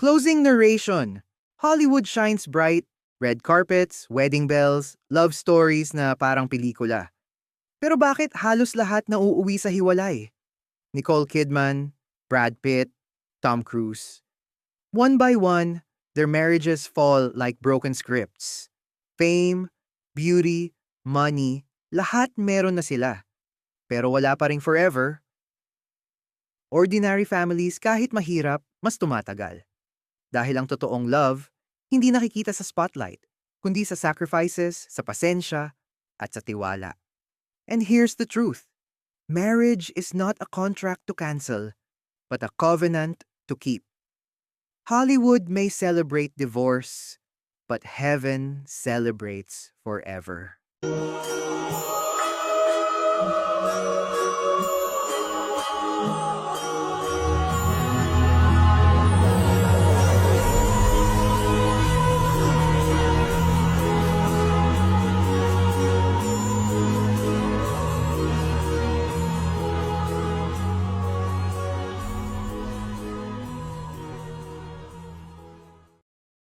Closing narration. Hollywood shines bright, red carpets, wedding bells, love stories na parang pelikula. Pero bakit halos lahat nauuwi sa hiwalay? Nicole Kidman, Brad Pitt, Tom Cruise. One by one, their marriages fall like broken scripts. Fame, beauty, money, lahat meron na sila. Pero wala pa ring forever. Ordinary families kahit mahirap, mas tumatagal. Dahil ang totoong love, hindi nakikita sa spotlight, kundi sa sacrifices, sa pasensya, at sa tiwala. And here's the truth. Marriage is not a contract to cancel, but a covenant to keep. Hollywood may celebrate divorce, but heaven celebrates forever.